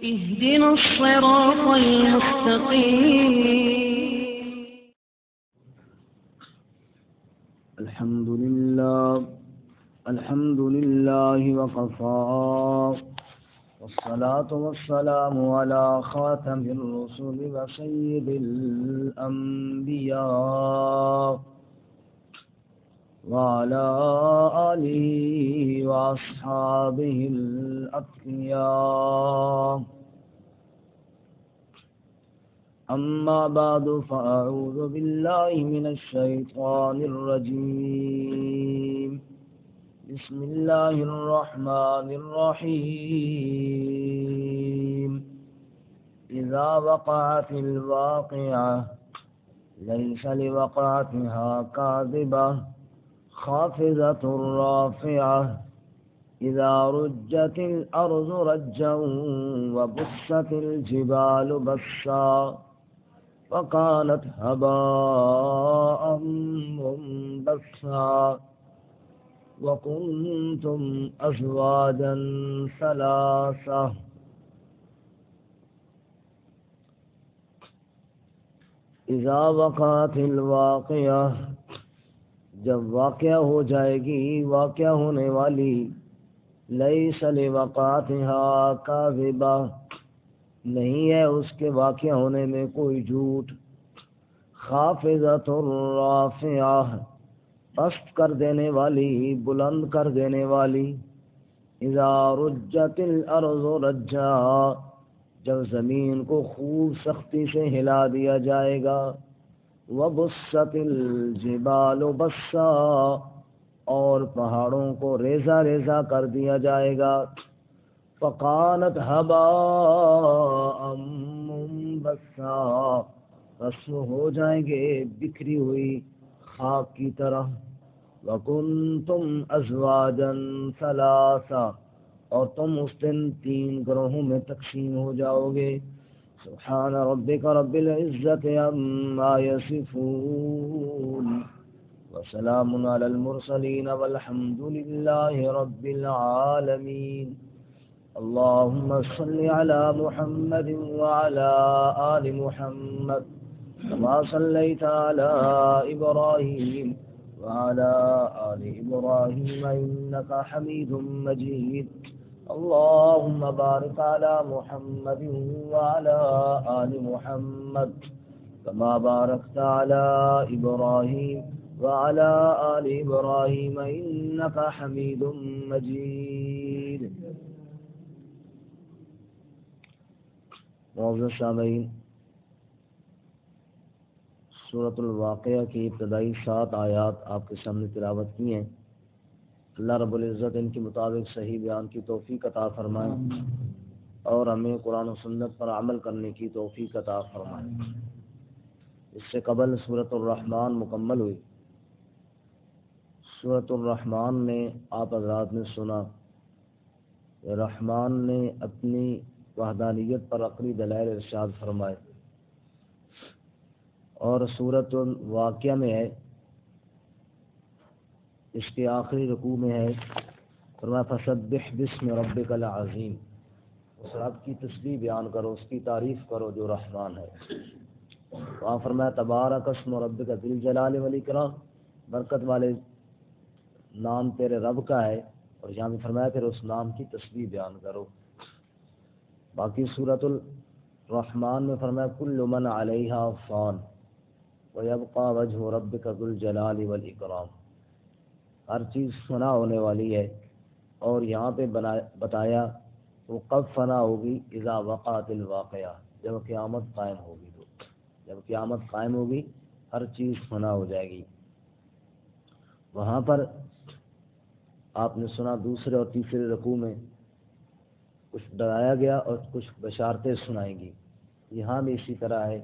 اهدنا الصراط المستقيم. الحمد لله وكفى والصلاة والسلام على خاتم الرسل وسيد الأنبياء وعلى آله وأصحابه الأتقياء. أما بعد فأعوذ بالله من الشيطان الرجيم. بسم الله الرحمن الرحيم. إذا وقعت الواقعة ليس لوقعتها كاذبة خافضة رافعة إذا رجت الأرض رجا وبست الجبال بسا فكانت هباء منبثا وكنتم أزواجا ثلاثة. اذا وقعت الواقعہ جب واقعہ ہو جائے گی، واقعہ ہونے والی، لیس لوقعتها کاذبہ نہیں ہے اس کے واقعہ ہونے میں کوئی جھوٹ، خافضۃ رافعہ پست کر دینے والی، بلند کر دینے والی، اذا رجت الارض رجا جب زمین کو خوب سختی سے ہلا دیا جائے گا، وبست الجبال بسا اور پہاڑوں کو ریزہ ریزہ کر دیا جائے گا، فکانت هباء منبثا بس ہو جائیں گے بکھری ہوئی خاک کی طرح، وَكُنْتُمْ أَزْوَاجًا ثَلَاثًا اور تم اس دن 3 گروہوں میں تقسیم ہو جاؤ گے. سبحان ربک رب العزت عما یصفون وسلام علی المرسلین والحمد للہ رب العالمین. اللهم صل على محمد وعلى آل محمد كما صليت على إبراهيم وعلى آل إبراهيم إنك حميد مجيد. اللهم بارك على محمد وعلى آل محمد كما باركت على إبراهيم وعلى آل إبراهيم إنك حميد مجيد. معزز سامعین، سورۃ الواقعہ کی ابتدائی 7 آیات آپ کے سامنے تلاوت کی ہیں. اللہ رب العزت ان کے مطابق صحیح بیان کی توفیق عطا فرمائے اور ہمیں قرآن و سنت پر عمل کرنے کی توفیق عطا فرمائے. اس سے قبل سورۃ الرحمن مکمل ہوئی. سورۃ الرحمن نے آپ حضرات نے سنا، رحمان نے اپنی وحدانیت پر عقلی دلائل ارشاد فرمائے، اور سورۃ الواقعہ میں ہے، اس کے آخری رکوع میں ہے فرمایا فسبح باسم ربک العظیم، اس رب کی تسبیح بیان کرو، اس کی تعریف کرو جو رحمان ہے. وہاں فرمایا تبارک اسم ربک ذی الجلال والاکرام، برکت والے نام تیرے رب کا ہے، اور یہاں بھی فرمایا پھر اس نام کی تسبیح بیان کرو. باقی سورۃ الرحمن میں فرمایا کل من علیہا فان ویبقى وجہ ربک ذو الجلال والاکرام، ہر چیز فنا ہونے والی ہے، اور یہاں پہ بتایا وہ کب فنا ہوگی، اذا وقعت الواقعہ جب قیامت قائم ہوگی. تو جب قیامت قائم ہوگی ہر چیز فنا ہو جائے گی. وہاں پر آپ نے سنا دوسرے اور تیسرے رکوع میں کچھ ڈرایا گیا اور کچھ بشارتیں سنائیں گی. یہاں بھی اسی طرح ہے.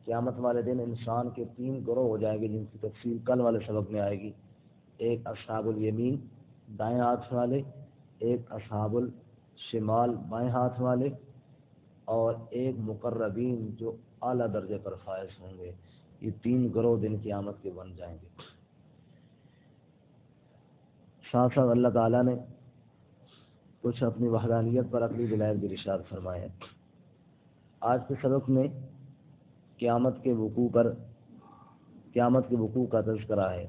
قیامت والے دن انسان کے 3 گروہ ہو جائیں گے جن کی تفصیل کل والے سبق میں آئے گی. ایک اصحاب الیمین دائیں ہاتھ والے، ایک اصحاب الشمال بائیں ہاتھ والے، اور ایک مقربین جو اعلیٰ درجے پر فائز ہوں گے. یہ 3 گروہ دن قیامت کے بن جائیں گے. ساتھ اللہ تعالیٰ نے کچھ اپنی وحدانیت پر عقلی دلائل بھی ارشاد فرمائے ہیں. آج کے سبق میں قیامت کے وقوع کا تذکرہ ہے۔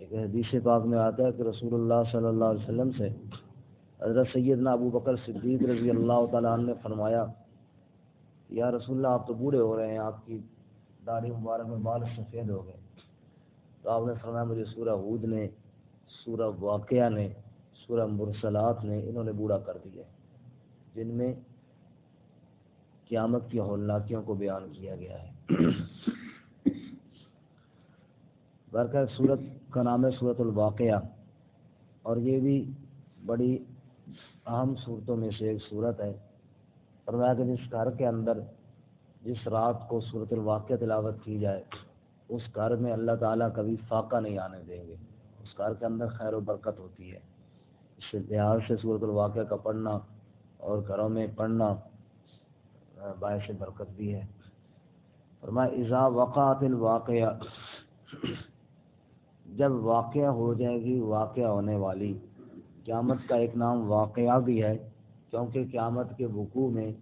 ایک حدیث پاک میں آتا ہے کہ رسول اللہ صلی اللہ علیہ وسلم سے حضرت سیدنا ابو بکر صدیق رضی اللہ تعالیٰ عنہ نے فرمایا، یا رسول اللہ آپ تو بوڑھے ہو رہے ہیں، آپ کی داڑھی مبارک میں بال سفید ہو گئے۔ تو آپ نے فرمایا مجھے سورہ ہود نے، سورہ واقعہ نے، سورہ مرسلات نے انہوں نے بوڑھا کر دیا، جن میں قیامت کی ہولناکیوں کو بیان کیا گیا ہے۔ برکہ سورت کا نام ہے سورۃ الواقعہ، اور یہ بھی بڑی اہم صورتوں میں سے ایک صورت ہے۔ فرمایا کہ جس گھر کے اندر جس رات کو سورۃ الواقعہ تلاوت کی جائے اس گھر میں اللہ تعالیٰ کبھی فاقہ نہیں آنے دیں گے، اس گھر کے اندر خیر و برکت ہوتی ہے۔ اس لحاظ سے سورۃ الواقعہ کا پڑھنا اور گھروں میں پڑھنا باعث برکت بھی ہے۔ فرمایا اذا وقعت الواقعہ، جب واقعہ ہو جائے گی، واقعہ ہونے والی۔ قیامت کا ایک نام واقعہ بھی ہے، کیونکہ قیامت کے وقوع میں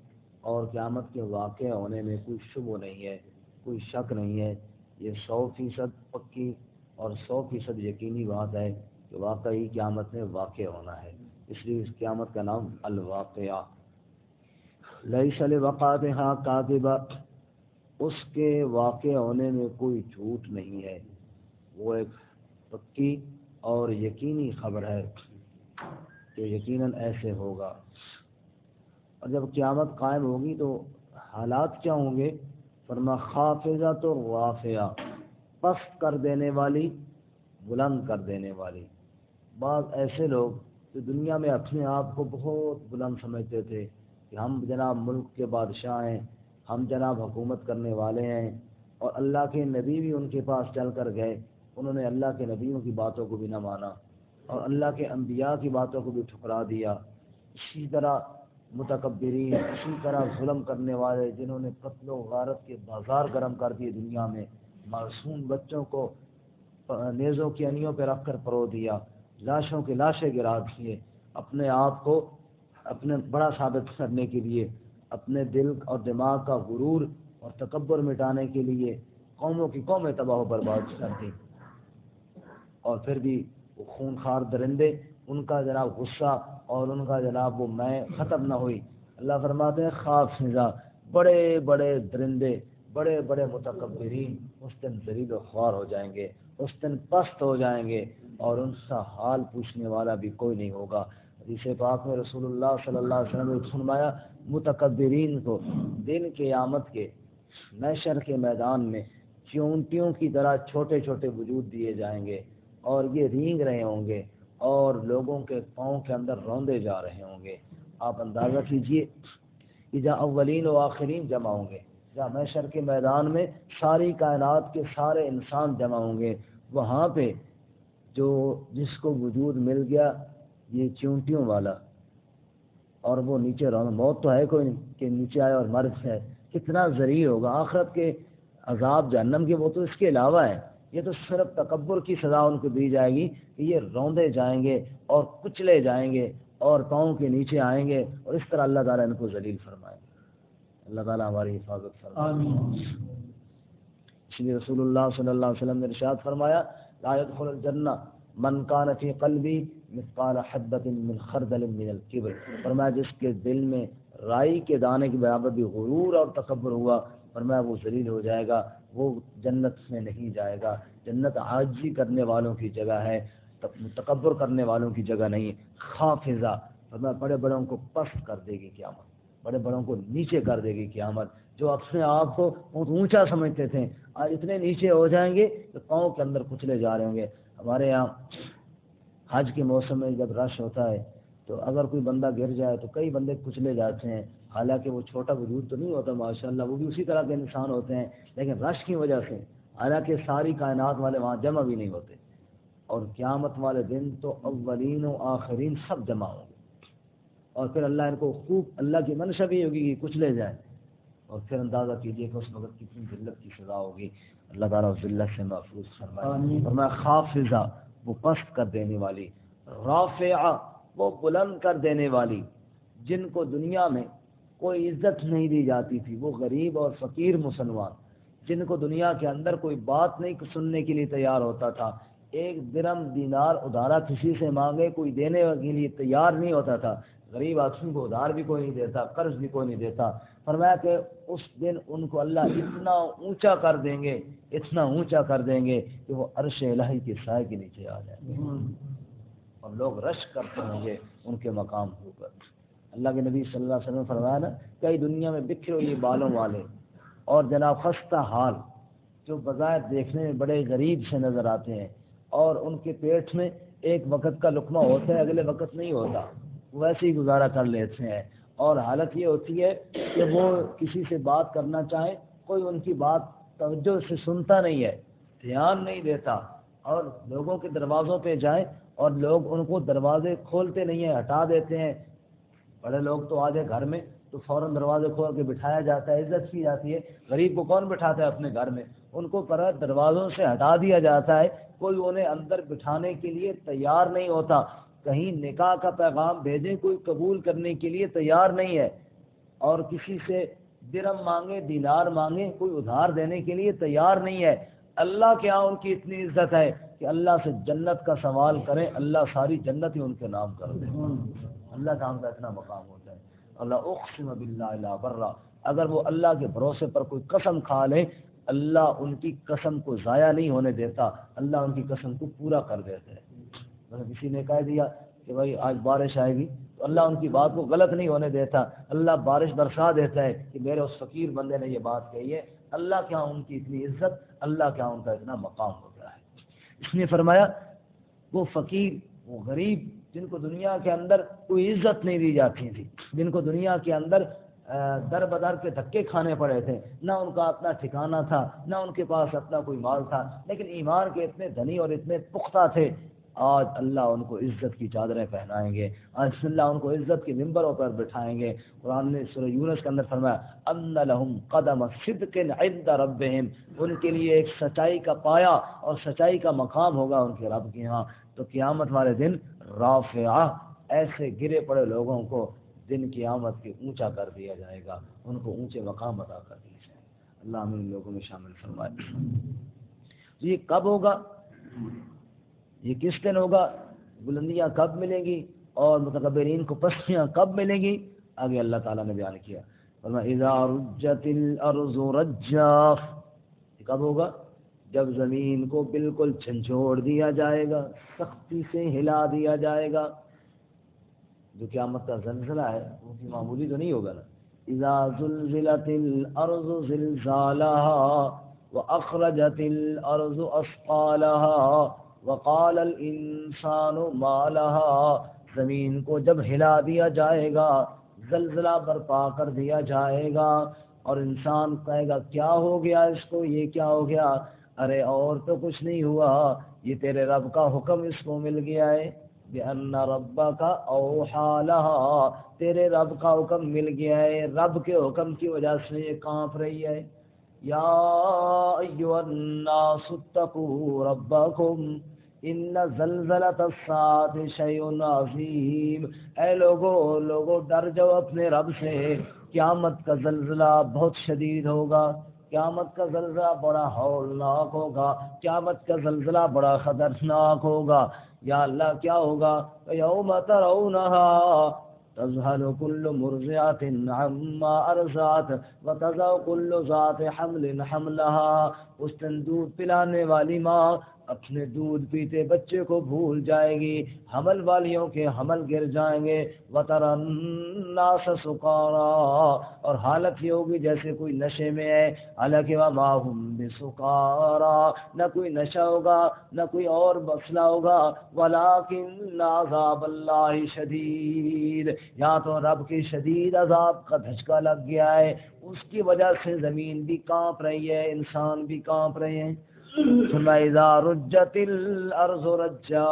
اور قیامت کے واقع ہونے میں کوئی شبہ نہیں ہے، کوئی شک نہیں ہے۔ یہ 100% پکی اور 100% یقینی بات ہے کہ واقعی قیامت میں واقع ہونا ہے، اس لیے اس قیامت کا نام الواقعہ۔ لیس لوقعتھا کاذبہ، اس کے واقع ہونے میں کوئی جھوٹ نہیں ہے، وہ ایک پکی اور یقینی خبر ہے کہ یقیناً ایسے ہوگا۔ اور جب قیامت قائم ہوگی تو حالات کیا ہوں گے؟ فرما خافضۃ رافعہ، پست کر دینے والی، بلند کر دینے والی۔ بعض ایسے لوگ جو دنیا میں اپنے آپ کو بہت بلند سمجھتے تھے کہ ہم جناب ملک کے بادشاہ ہیں، ہم جناب حکومت کرنے والے ہیں، اور اللہ کے نبی بھی ان کے پاس چل کر گئے، انہوں نے اللہ کے نبیوں کی باتوں کو بھی نہ مانا اور اللہ کے انبیاء کی باتوں کو بھی ٹھکرا دیا۔ اسی طرح متکبرین، اسی طرح ظلم کرنے والے جنہوں نے قتل و غارت کے بازار گرم کر دیے دنیا میں، معصوم بچوں کو نیزوں کی انیوں پہ رکھ کر پرو دیا، لاشوں کے لاشیں گرا دیے، اپنے آپ کو اپنے بڑا ثابت کرنے کے لیے، اپنے دل اور دماغ کا غرور اور تکبر مٹانے کے لیے قوموں کی قومیں تباہ و برباد کر دی۔ اور پھر بھی وہ خونخوار درندے، ان کا جناب غصہ اور ان کا جناب وہ میں ختم نہ ہوئی۔ اللہ فرماتے ہیں خافضہ، بڑے بڑے درندے، بڑے بڑے متکبرین اس دن ذلیل و خوار ہو جائیں گے، اس دن پست ہو جائیں گے، اور ان کا حال پوچھنے والا بھی کوئی نہیں ہوگا۔ حدیث پاک میں رسول اللہ صلی اللہ علیہ وسلم نے فرمایا متکبرین کو دن قیامت کے محشر کے میدان میں چونٹیوں کی طرح چھوٹے چھوٹے وجود دیے جائیں گے، اور یہ رینگ رہے ہوں گے اور لوگوں کے پاؤں کے اندر روندے جا رہے ہوں گے۔ آپ اندازہ کیجئے کہ جہاں اولین و آخرین جمع ہوں گے، جہاں محشر کے میدان میں ساری کائنات کے سارے انسان جمع ہوں گے، وہاں پہ جو جس کو وجود مل گیا یہ چونٹیوں والا، اور وہ نیچے رونا، موت تو ہے کوئی نہیں کہ نیچے آئے اور مر جائے، کتنا ذلیل ہوگا۔ آخرت کے عذاب جہنم کے وہ تو اس کے علاوہ ہے، یہ تو صرف تکبر کی سزا ان کو دی جائے گی کہ یہ روندے جائیں گے اور کچلے جائیں گے اور پاؤں کے نیچے آئیں گے، اور اس طرح اللہ تعالیٰ ان کو ذلیل فرمائے گا۔ اللہ تعالیٰ ہماری حفاظت فرمائے۔ آمین۔ اس لیے رسول اللہ صلی اللہ علیہ وسلم نے ارشاد فرمایا لا يدخل الجنہ من کان فی قلبی مثقال حبۃ من خردل من الکبر، فرمایا جس کے دل میں رائی کے دانے کے برابر بھی غرور اور تکبر ہوا، فرمایا وہ ذلیل ہو جائے گا، وہ جنت میں نہیں جائے گا۔ جنت عاجزی کرنے والوں کی جگہ ہے، تکبر کرنے والوں کی جگہ نہیں۔ خافضہ، فرمایا بڑے بڑوں کو پست کر دے گی قیامت، بڑے بڑوں کو نیچے کر دے گی قیامت۔ جو اپنے آپ کو اونچا سمجھتے تھے آج اتنے نیچے ہو جائیں گے کہ پاؤں کے اندر کچلے جا رہے ہوں گے۔ ہمارے یہاں حج کے موسم میں جب رش ہوتا ہے تو اگر کوئی بندہ گر جائے تو کئی بندے کچلے جاتے ہیں، حالانکہ وہ چھوٹا وجود تو نہیں ہوتا ماشاءاللہ، وہ بھی اسی طرح کے انسان ہوتے ہیں، لیکن رش کی وجہ سے حالانکہ ساری کائنات والے وہاں جمع بھی نہیں ہوتے۔ اور قیامت والے دن تو اولین و آخرین سب جمع ہوں گے، اور پھر اللہ ان کو خوب، اللہ کی منشا بھی ہوگی کہ کچلے جائیں، اور پھر اندازہ کیجئے کہ اس وقت کتنی ذلت کی سزا ہوگی۔ اللہ تعالیٰ ذلت سے محفوظ فرمائے۔ فرمایا خافضہ، وہ پست کر دینے والی، رافعہ، وہ بلند کر دینے والی۔ جن کو دنیا میں کوئی عزت نہیں دی جاتی تھی. وہ غریب اور فقیر مسلمان جن کو دنیا کے اندر کوئی بات نہیں سننے کے لیے تیار ہوتا تھا، ایک درم دینار ادھارا کسی سے مانگے کوئی دینے کے لیے تیار نہیں ہوتا تھا. غریب آدمی کو ادھار بھی کوئی نہیں دیتا، قرض بھی کوئی نہیں دیتا. فرمایا کہ اس دن ان کو اللہ اتنا اونچا کر دیں گے، اتنا اونچا کر دیں گے کہ وہ عرش الہی کے سائے کے نیچے آ جائیں گے اور لوگ رش کرتے ہوں گے ان کے مقام کے اوپر. اللہ کے نبی صلی اللہ علیہ وسلم نے فرمایا نا، کئی دنیا میں بکھرے ہوئے بالوں والے اور جناب خستہ حال جو بظاہر دیکھنے میں بڑے غریب سے نظر آتے ہیں، اور ان کے پیٹ میں ایک وقت کا لقمہ ہوتا ہے، اگلے وقت نہیں ہوتا، ویسے ہی گزارا کر لیتے ہیں. اور حالت یہ ہوتی ہے کہ وہ کسی سے بات کرنا چاہیں، کوئی ان کی بات توجہ سے سنتا نہیں ہے، دھیان نہیں دیتا. اور لوگوں کے دروازوں پہ جائیں اور لوگ ان کو دروازے کھولتے نہیں ہیں، ہٹا دیتے ہیں. بڑے لوگ تو آ جائے گھر میں تو فوراً دروازے کھول کے بٹھایا جاتا ہے، عزت کی جاتی ہے. غریب کو کون بٹھاتا ہے اپنے گھر میں؟ ان کو پر دروازوں سے ہٹا دیا جاتا ہے. کوئی انہیں اندر بٹھانے کے لیے تیار نہیں ہوتا. کہیں نکاح کا پیغام بھیجیں، کوئی قبول کرنے کے لیے تیار نہیں ہے. اور کسی سے درم مانگے، دینار مانگے، کوئی ادھار دینے کے لیے تیار نہیں ہے. اللہ کے ہاں ان کی اتنی عزت ہے کہ اللہ سے جنت کا سوال کریں، اللہ ساری جنت ہی ان کے نام کر دے. اللہ کا ہم کا اتنا مقام ہوتا ہے. اللہ اقسم باللہ لا برا، اگر وہ اللہ کے بھروسے پر کوئی قسم کھا لیں، اللہ ان کی قسم کو ضائع نہیں ہونے دیتا، اللہ ان کی قسم کو پورا کر دیتا ہے. کسی نے کہہ دیا کہ بھائی آج بارش آئے گی تو اللہ ان کی بات کو غلط نہیں ہونے دیتا، اللہ بارش برسا دیتا ہے کہ میرے اس فقیر بندے نے یہ بات کہی ہے. اللہ کیا ان کی اتنی عزت، اللہ کیا ان کا اتنا مقام ہوتا ہے. اس نے فرمایا وہ فقیر، وہ غریب جن کو دنیا کے اندر کوئی عزت نہیں دی جاتی تھی، جن کو دنیا کے اندر در بدر کے دھکے کھانے پڑے تھے، نہ ان کا اپنا ٹھکانہ تھا، نہ ان کے پاس اپنا کوئی مال تھا، لیکن ایمان کے اتنے دھنی اور اتنے پختہ تھے، آج اللہ ان کو عزت کی چادریں پہنائیں گے، آج اللہ ان کو عزت کے ممبروں پر بٹھائیں گے. قرآن نے سورہ یونس کے اندر فرمایا ان لہم قدم صدق عند ربہم، ان کے لیے ایک سچائی کا پایا اور سچائی کا مقام ہوگا ان کے رب کے ہاں. تو قیامت والے دن رافعہ، ایسے گرے پڑے لوگوں کو دن قیامت کے اونچا کر دیا جائے گا، ان کو اونچے مقام عطا کر دیا جائے گا. اللہ ہمیں ان لوگوں میں شامل فرمائے. یہ کب ہوگا؟ یہ کس دن ہوگا؟ بلندیاں کب ملیں گی اور متکبرین کو پستیاں کب ملیں گی؟ آگے اللہ تعالیٰ نے بیان کیا، اذا رجت الارض رجا. کب ہوگا؟ جب زمین کو بالکل جھنجھوڑ دیا جائے گا، سختی سے ہلا دیا جائے گا. جو قیامت کا زلزلہ ہے وہ معمولی تو نہیں ہوگا نا. اذا زلزلت الارض زلزالها واخرجت الارض اثقالها وقال الانسان ما لها. زمین کو جب ہلا دیا جائے گا، زلزلہ برپا کر دیا جائے گا، اور انسان کہے گا کیا ہو گیا اس کو، یہ کیا ہو گیا؟ ارے اور تو کچھ نہیں ہوا، یہ تیرے رب کا حکم اس کو مل گیا ہے. بِأَنَّ رَبَّكَ أَوْحَىٰ لَهَا، تیرے رب کا حکم مل گیا ہے، رب کے حکم کی وجہ سے یہ کانپ رہی ہے. یا ایھا الناس اتقوا ربکم ان زلزلۃ الساعۃ شیء عظیم. اے لوگو ڈر جاؤ اپنے رب سے، قیامت کا زلزلہ بہت شدید ہوگا، قیامت کا زلزلہ بڑا ہولناک ہوگا، قیامت کا زلزلہ بڑا خطرناک ہوگا. یا اللہ کیا ہوگا؟ یوم ترونها تذهل كل مرضعة عما ارضعت وتضع كل ذات حمل حملها. اس دن دودھ پلانے والی ماں اپنے دودھ پیتے بچے کو بھول جائے گی، حمل والیوں کے حمل گر جائیں گے. وَتَرَى النَّاسَ سُكَارَىٰ، اور حالت یہ ہوگی جیسے کوئی نشے میں ہے، حالانکہ وَمَا هُمْ بِسُكَارَىٰ، نہ کوئی نشہ ہوگا نہ کوئی اور مسئلہ ہوگا. وَلَٰكِنَّ عَذَابَ اللَّهِ شَدِيدٌ، یا تو رب کی شدید عذاب کا دھچکا لگ گیا ہے، اس کی وجہ سے زمین بھی کانپ رہی ہے، انسان بھی کانپ رہے ہیں. اذا رجت الارض رجا،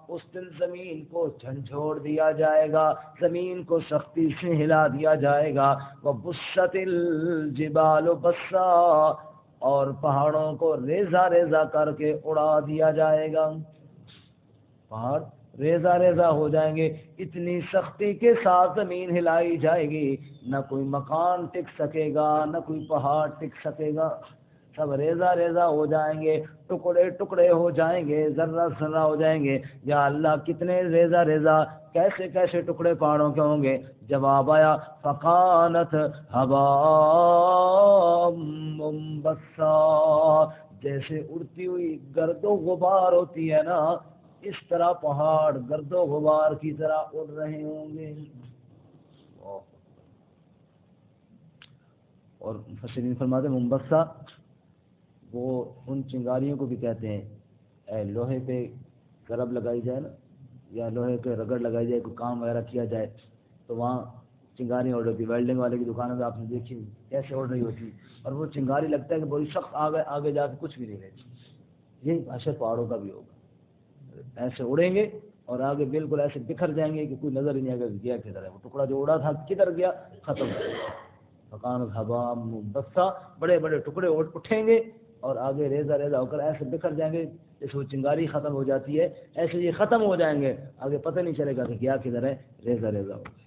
اس دن زمین کو جھنجھوڑ دیا جائے گا، زمین کو سختی سے ہلا دیا جائے گا. وبست الجبال بسا، اور پہاڑوں کو ریزہ ریزہ کر کے اڑا دیا جائے گا. پہاڑ ریزہ ریزہ ہو جائیں گے، اتنی سختی کے ساتھ زمین ہلائی جائے گی، نہ کوئی مکان ٹک سکے گا، نہ کوئی پہاڑ ٹک سکے گا، سب ریزہ ریزہ ہو جائیں گے، ٹکڑے ٹکڑے ہو جائیں گے، ذرہ ذرہ ہو جائیں گے۔ یا اللہ کتنے ریزہ ریزہ، کیسے کیسے ٹکڑے پہاڑوں کے ہوں گے؟ جواب آیا فقانت هباء منبثا، جیسے اڑتی ہوئی گرد و غبار ہوتی ہے نا، اس طرح پہاڑ گرد و غبار کی طرح اڑ رہے ہوں گے۔ اور مفسرین فرماتے ہیں منبثا وہ ان چنگاریوں کو بھی کہتے ہیں، لوہے پہ گرب لگائی جائے نا، یا لوہے پہ رگڑ لگائی جائے، کوئی کام وغیرہ کیا جائے تو وہاں چنگاریاں اڑ رہی، ویلڈنگ والے کی دکانوں میں آپ نے دیکھی کیسے اڑ رہی ہوتی، اور وہ چنگاری لگتا ہے کہ بڑی سخت آگے جا کے کچھ بھی نہیں رہتی۔ یہی حشر پہاڑوں کا بھی ہوگا، ایسے اڑیں گے اور آگے بالکل ایسے بکھر جائیں گے کہ کوئی نظر ہی نہیں آئے گا گیا کدھر ہے، وہ ٹکڑا جو اڑا تھا کدھر گیا، ختم ہو گیا۔ فقانت هباء منبثا، بڑے بڑے ٹکڑے اٹھیں گے اور آگے ریزہ ریزہ ہو کر ایسے بکھر جائیں گے، جیسے وہ چنگاری ختم ہو جاتی ہے ایسے یہ ختم ہو جائیں گے، آگے پتہ نہیں چلے گا کہ کیا کدھر ہے، ریزہ ریزہ ہو گئے۔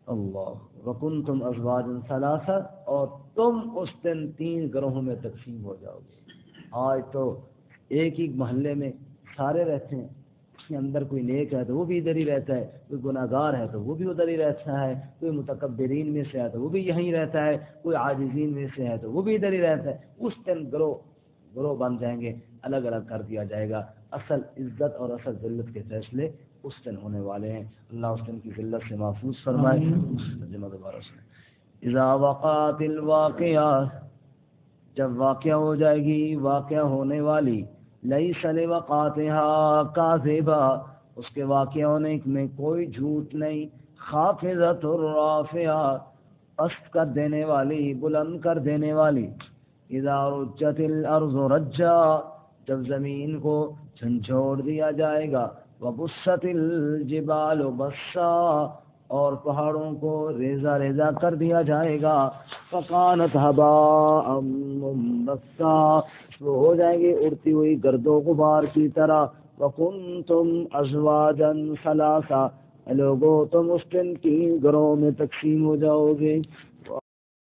اللہ وکنتم ازواجا ثلاثا، اور تم اس دن 3 گروہوں میں تقسیم ہو جاؤ گے۔ آج تو ایک ہی محلے میں سارے رہتے ہیں، اس کے اندر کوئی نیک ہے تو وہ بھی ادھر ہی رہتا ہے، کوئی گناہ گار ہے تو وہ بھی ادھر ہی رہتا ہے، کوئی متکبرین میں سے ہے تو وہ بھی یہیں رہتا ہے، کوئی عاجزین میں سے ہے تو وہ بھی ادھر ہی رہتا ہے۔ اس دن گروہ بن جائیں گے، الگ الگ کر دیا جائے گا۔ اصل عزت اور اصل ذلت کے فیصلے اس دن ہونے والے ہیں، اللہ اس دن کی ذلت سے محفوظ فرمائے۔ دوبارہ سنیں، اذا وقعت الواقعہ، جب واقعہ ہو جائے گی، واقعہ ہونے والی، لیس لوقعتها کاذبہ، اس کے واقعہ ہونے میں کوئی جھوٹ نہیں، خافضۃ رافعہ، پست کر دینے والی، بلند کر دینے والی، اذا رجت الارض رجا، جب زمین کو جھنجھوڑ دیا جائے گا، وبست الجبال بسا، اور پہاڑوں کو ریزہ ریزہ کر دیا جائے گا، فقانت هباء منبثا، وہ ہو جائیں گے اڑتی ہوئی گرد و غبار کی طرح۔ وکنتم ازواجا ثلاثا، لوگو تم اس دن 3 گروہوں میں تقسیم ہو جاؤ گے۔